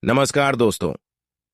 नमस्कार दोस्तों।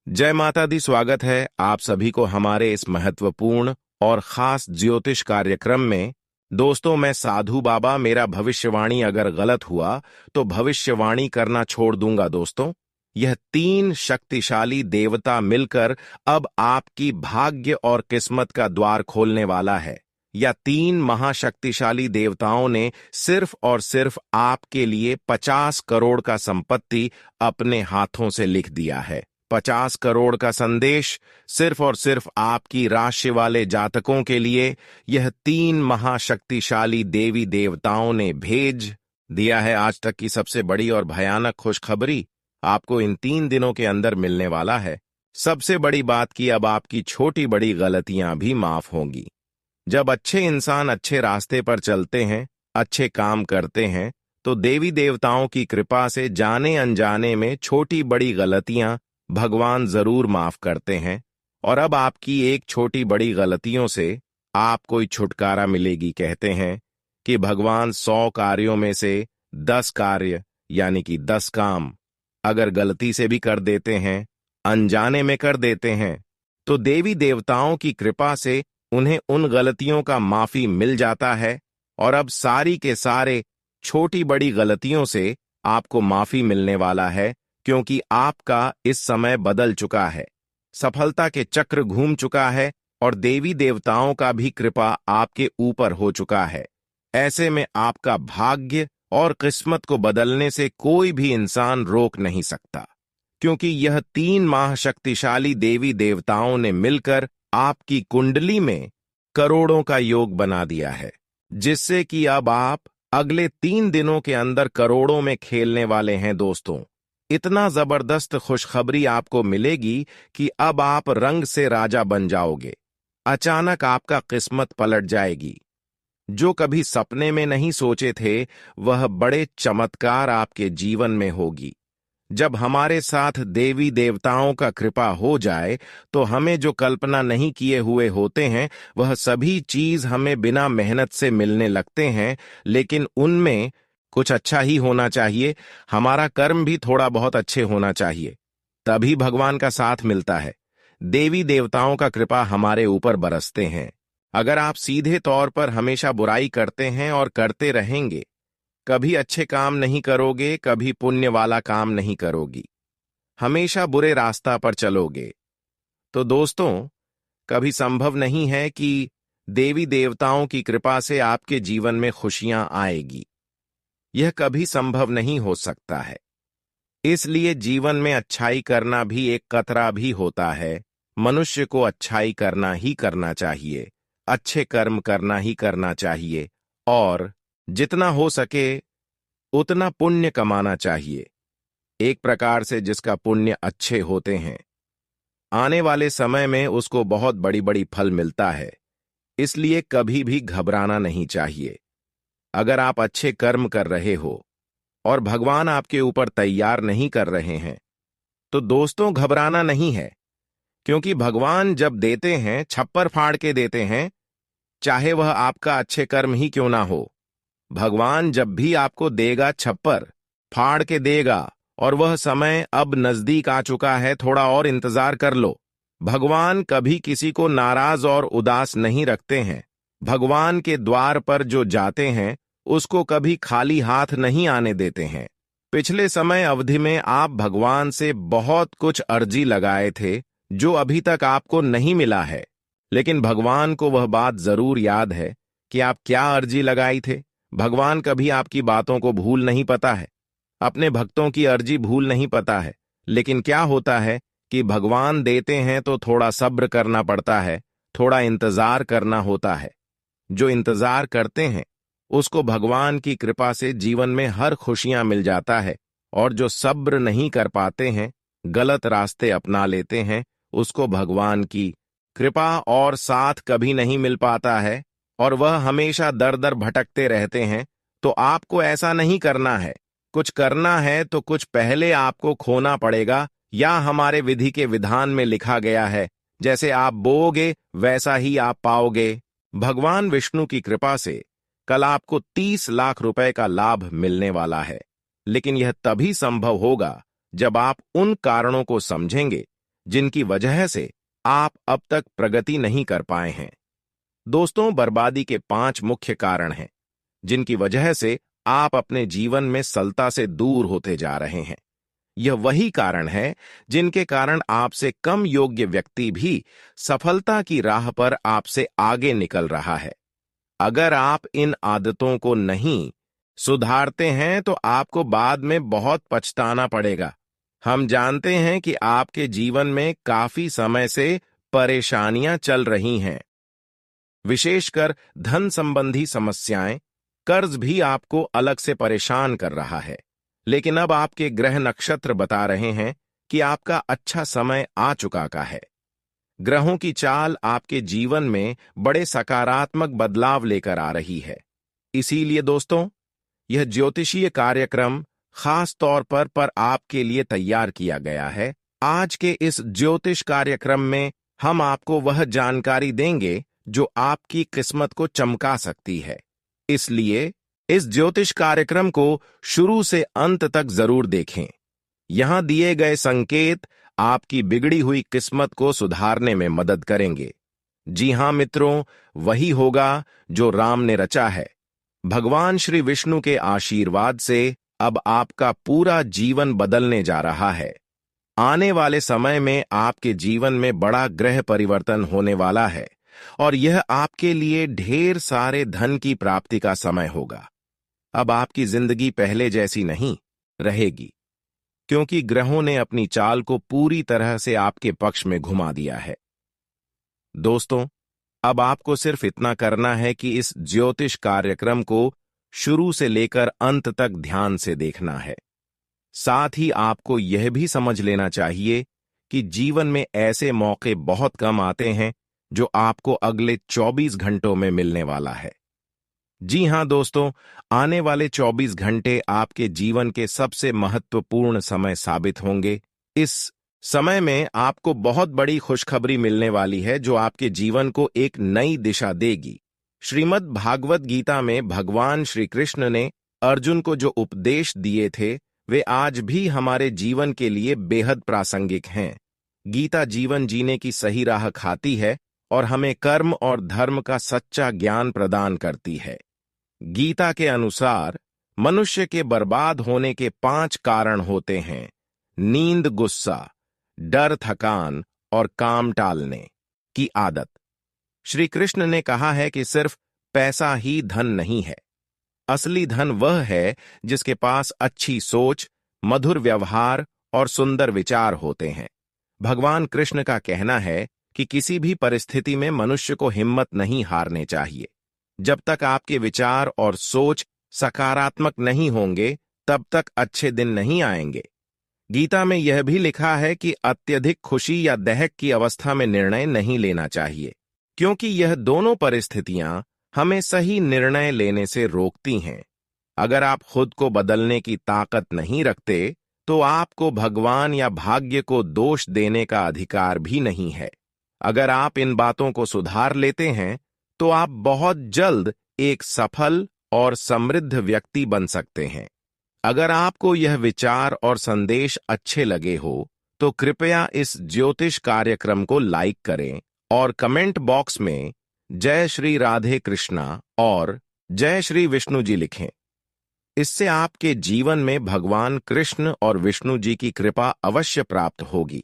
जय माता दी। स्वागत है आप सभी को हमारे इस महत्वपूर्ण और खास ज्योतिष कार्यक्रम में। दोस्तों, मैं साधु बाबा। मेरा भविष्यवाणी अगर गलत हुआ तो भविष्यवाणी करना छोड़ दूंगा। दोस्तों, यह 3 शक्तिशाली देवता मिलकर अब आपकी भाग्य और किस्मत का द्वार खोलने वाला है। या 3 महाशक्तिशाली देवताओं ने सिर्फ और सिर्फ आपके लिए 50 करोड़ का संपत्ति अपने हाथों से लिख दिया है। 50 करोड़ का संदेश सिर्फ और सिर्फ आपकी राशि वाले जातकों के लिए यह 3 महाशक्तिशाली देवी देवताओं ने भेज दिया है। आज तक की सबसे बड़ी और भयानक खुशखबरी आपको इन 3 दिनों के अंदर मिलने वाला है। सबसे बड़ी बात कि अब आपकी छोटी बड़ी गलतियां भी माफ होंगी। जब अच्छे इंसान अच्छे रास्ते पर चलते हैं, अच्छे काम करते हैं, तो देवी देवताओं की कृपा से जाने अनजाने में छोटी बड़ी गलतियां भगवान जरूर माफ करते हैं। और अब आपकी एक छोटी बड़ी गलतियों से आपको छुटकारा मिलेगी। कहते हैं कि भगवान 100 कार्यों में से 10 कार्य यानी कि 10 काम अगर गलती से भी कर देते हैं, अनजाने में कर देते हैं, तो देवी देवताओं की कृपा से उन्हें उन गलतियों का माफी मिल जाता है। और अब सारी के सारे छोटी बड़ी गलतियों से आपको माफी मिलने वाला है, क्योंकि आपका इस समय बदल चुका है। सफलता के चक्र घूम चुका है और देवी देवताओं का भी कृपा आपके ऊपर हो चुका है। ऐसे में आपका भाग्य और किस्मत को बदलने से कोई भी इंसान रोक नहीं सकता, क्योंकि यह 3 महाशक्तिशाली देवी देवताओं ने मिलकर आपकी कुंडली में करोड़ों का योग बना दिया है, जिससे कि अब आप अगले 3 दिनों के अंदर करोड़ों में खेलने वाले हैं। दोस्तों, इतना जबरदस्त खुशखबरी आपको मिलेगी कि अब आप रंग से राजा बन जाओगे। अचानक आपका किस्मत पलट जाएगी। जो कभी सपने में नहीं सोचे थे, वह बड़े चमत्कार आपके जीवन में होगी। जब हमारे साथ देवी देवताओं का कृपा हो जाए तो हमें जो कल्पना नहीं किए हुए होते हैं, वह सभी चीज हमें बिना मेहनत से मिलने लगते हैं। लेकिन उनमें कुछ अच्छा ही होना चाहिए, हमारा कर्म भी थोड़ा बहुत अच्छे होना चाहिए, तभी भगवान का साथ मिलता है। देवी देवताओं का कृपा हमारे ऊपर बरसते हैं। अगर आप सीधे तौर पर हमेशा बुराई करते हैं और करते रहेंगे, कभी अच्छे काम नहीं करोगे, कभी पुण्य वाला काम नहीं करोगी, हमेशा बुरे रास्ता पर चलोगे, तो दोस्तों कभी संभव नहीं है कि देवी देवताओं की कृपा से आपके जीवन में खुशियां आएगी। यह कभी संभव नहीं हो सकता है। इसलिए जीवन में अच्छाई करना भी एक कतरा भी होता है। मनुष्य को अच्छाई करना ही करना चाहिए, अच्छे कर्म करना ही करना चाहिए, और जितना हो सके उतना पुण्य कमाना चाहिए। एक प्रकार से जिसका पुण्य अच्छे होते हैं, आने वाले समय में उसको बहुत बड़ी बड़ी फल मिलता है। इसलिए कभी भी घबराना नहीं चाहिए। अगर आप अच्छे कर्म कर रहे हो और भगवान आपके ऊपर तैयार नहीं कर रहे हैं, तो दोस्तों घबराना नहीं है, क्योंकि भगवान जब देते हैं छप्पर फाड़ के देते हैं, चाहे वह आपका अच्छे कर्म ही क्यों ना हो। भगवान जब भी आपको देगा, छप्पर फाड़ के देगा। और वह समय अब नजदीक आ चुका है, थोड़ा और इंतजार कर लो। भगवान कभी किसी को नाराज और उदास नहीं रखते हैं। भगवान के द्वार पर जो जाते हैं उसको कभी खाली हाथ नहीं आने देते हैं। पिछले समय अवधि में आप भगवान से बहुत कुछ अर्जी लगाए थे, जो अभी तक आपको नहीं मिला है, लेकिन भगवान को वह बात जरूर याद है कि आप क्या अर्जी लगाई थे। भगवान कभी आपकी बातों को भूल नहीं पता है, अपने भक्तों की अर्जी भूल नहीं पता है। लेकिन क्या होता है कि भगवान देते हैं तो थोड़ा सब्र करना पड़ता है, थोड़ा इंतजार करना होता है। जो इंतजार करते हैं उसको भगवान की कृपा से जीवन में हर खुशियां मिल जाता है, और जो सब्र नहीं कर पाते हैं, गलत रास्ते अपना लेते हैं, उसको भगवान की कृपा और साथ कभी नहीं मिल पाता है, और वह हमेशा दर दर भटकते रहते हैं। तो आपको ऐसा नहीं करना है। कुछ करना है तो कुछ पहले आपको खोना पड़ेगा, या हमारे विधि के विधान में लिखा गया है, जैसे आप बोओगे वैसा ही आप पाओगे। भगवान विष्णु की कृपा से कल आपको 30 लाख रुपए का लाभ मिलने वाला है, लेकिन यह तभी संभव होगा जब आप उन कारणों को समझेंगे जिनकी वजह से आप अब तक प्रगति नहीं कर पाए हैं। दोस्तों, बर्बादी के 5 मुख्य कारण हैं जिनकी वजह से आप अपने जीवन में सफलता से दूर होते जा रहे हैं। यह वही कारण है जिनके कारण आपसे कम योग्य व्यक्ति भी सफलता की राह पर आपसे आगे निकल रहा है। अगर आप इन आदतों को नहीं सुधारते हैं तो आपको बाद में बहुत पछताना पड़ेगा। हम जानते हैं कि आपके जीवन में काफी समय से परेशानियां चल रही हैं, विशेषकर धन संबंधी समस्याएं, कर्ज भी आपको अलग से परेशान कर रहा है। लेकिन अब आपके ग्रह नक्षत्र बता रहे हैं कि आपका अच्छा समय आ चुका का है। ग्रहों की चाल आपके जीवन में बड़े सकारात्मक बदलाव लेकर आ रही है। इसीलिए दोस्तों, यह ज्योतिषीय कार्यक्रम खास तौर पर आपके लिए तैयार किया गया है। आज के इस ज्योतिष कार्यक्रम में हम आपको वह जानकारी देंगे जो आपकी किस्मत को चमका सकती है। इसलिए इस ज्योतिष कार्यक्रम को शुरू से अंत तक जरूर देखें। यहां दिए गए संकेत आपकी बिगड़ी हुई किस्मत को सुधारने में मदद करेंगे। जी हां मित्रों, वही होगा जो राम ने रचा है। भगवान श्री विष्णु के आशीर्वाद से अब आपका पूरा जीवन बदलने जा रहा है। आने वाले समय में आपके जीवन में बड़ा ग्रह परिवर्तन होने वाला है और यह आपके लिए ढेर सारे धन की प्राप्ति का समय होगा। अब आपकी जिंदगी पहले जैसी नहीं रहेगी, क्योंकि ग्रहों ने अपनी चाल को पूरी तरह से आपके पक्ष में घुमा दिया है। दोस्तों, अब आपको सिर्फ इतना करना है कि इस ज्योतिष कार्यक्रम को शुरू से लेकर अंत तक ध्यान से देखना है। साथ ही आपको यह भी समझ लेना चाहिए कि जीवन में ऐसे मौके बहुत कम आते हैं जो आपको अगले 24 घंटों में मिलने वाला है। जी हां दोस्तों, आने वाले 24 घंटे आपके जीवन के सबसे महत्वपूर्ण समय साबित होंगे। इस समय में आपको बहुत बड़ी खुशखबरी मिलने वाली है जो आपके जीवन को एक नई दिशा देगी। श्रीमद् भागवत गीता में भगवान श्री कृष्ण ने अर्जुन को जो उपदेश दिए थे वे आज भी हमारे जीवन के लिए बेहद प्रासंगिक हैं। गीता जीवन जीने की सही राह खाती है और हमें कर्म और धर्म का सच्चा ज्ञान प्रदान करती है। गीता के अनुसार मनुष्य के बर्बाद होने के 5 कारण होते हैं: नींद, गुस्सा, डर, थकान और काम टालने की आदत। श्री कृष्ण ने कहा है कि सिर्फ पैसा ही धन नहीं है। असली धन वह है जिसके पास अच्छी सोच, मधुर व्यवहार और सुंदर विचार होते हैं। भगवान कृष्ण का कहना है कि किसी भी परिस्थिति में मनुष्य को हिम्मत नहीं हारने चाहिए। जब तक आपके विचार और सोच सकारात्मक नहीं होंगे, तब तक अच्छे दिन नहीं आएंगे। गीता में यह भी लिखा है कि अत्यधिक खुशी या दहक की अवस्था में निर्णय नहीं लेना चाहिए, क्योंकि यह दोनों परिस्थितियां हमें सही निर्णय लेने से रोकती हैं। अगर आप खुद को बदलने की ताकत नहीं रखते, तो आपको भगवान या भाग्य को दोष देने का अधिकार भी नहीं है। अगर आप इन बातों को सुधार लेते हैं, तो आप बहुत जल्द एक सफल और समृद्ध व्यक्ति बन सकते हैं। अगर आपको यह विचार और संदेश अच्छे लगे हो, तो कृपया इस ज्योतिष कार्यक्रम को लाइक करें और कमेंट बॉक्स में जय श्री राधे कृष्णा और जय श्री विष्णु जी लिखें। इससे आपके जीवन में भगवान कृष्ण और विष्णु जी की कृपा अवश्य प्राप्त होगी।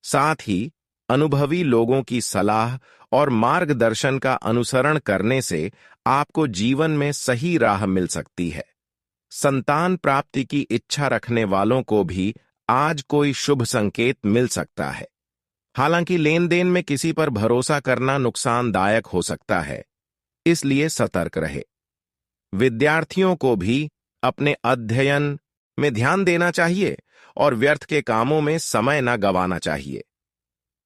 साथ ही अनुभवी लोगों की सलाह और मार्गदर्शन का अनुसरण करने से आपको जीवन में सही राह मिल सकती है। संतान प्राप्ति की इच्छा रखने वालों को भी आज कोई शुभ संकेत मिल सकता है। हालांकि लेन देन में किसी पर भरोसा करना नुकसानदायक हो सकता है, इसलिए सतर्क रहे। विद्यार्थियों को भी अपने अध्ययन में ध्यान देना चाहिए और व्यर्थ के कामों में समय न गंवाना चाहिए।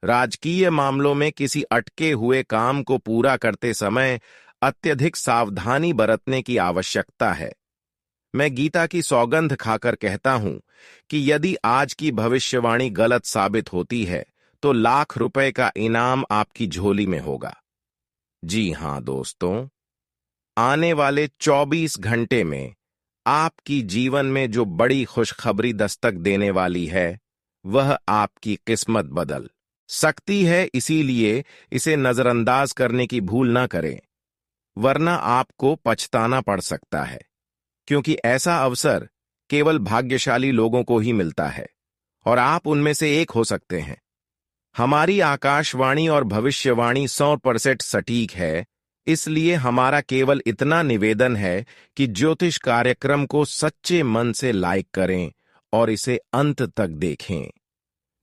राजकीय मामलों में किसी अटके हुए काम को पूरा करते समय अत्यधिक सावधानी बरतने की आवश्यकता है। मैं गीता की सौगंध खाकर कहता हूं कि यदि आज की भविष्यवाणी गलत साबित होती है, तो लाख रुपए का इनाम आपकी झोली में होगा। जी हां दोस्तों, आने वाले 24 घंटे में आपकी जीवन में जो बड़ी खुशखबरी दस्तक देने वाली है वह आपकी किस्मत बदल सकती है, इसीलिए इसे नजरअंदाज करने की भूल ना करें, वरना आपको पछताना पड़ सकता है, क्योंकि ऐसा अवसर केवल भाग्यशाली लोगों को ही मिलता है और आप उनमें से एक हो सकते हैं। हमारी आकाशवाणी और भविष्यवाणी 100% सटीक है, इसलिए हमारा केवल इतना निवेदन है कि ज्योतिष कार्यक्रम को सच्चे मन से लाइक करें और इसे अंत तक देखें।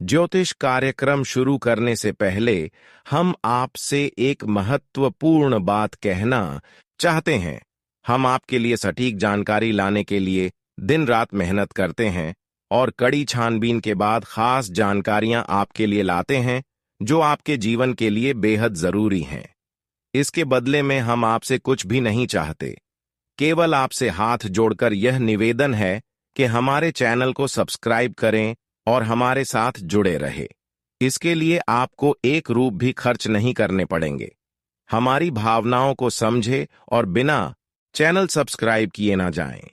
ज्योतिष कार्यक्रम शुरू करने से पहले हम आपसे एक महत्वपूर्ण बात कहना चाहते हैं। हम आपके लिए सटीक जानकारी लाने के लिए दिन रात मेहनत करते हैं और कड़ी छानबीन के बाद खास जानकारियां आपके लिए लाते हैं जो आपके जीवन के लिए बेहद जरूरी हैं। इसके बदले में हम आपसे कुछ भी नहीं चाहते, केवल आपसे हाथ जोड़कर यह निवेदन है कि हमारे चैनल को सब्सक्राइब करें और हमारे साथ जुड़े रहे। इसके लिए आपको एक रूप भी खर्च नहीं करने पड़ेंगे। हमारी भावनाओं को समझे और बिना चैनल सब्सक्राइब किए ना जाएं।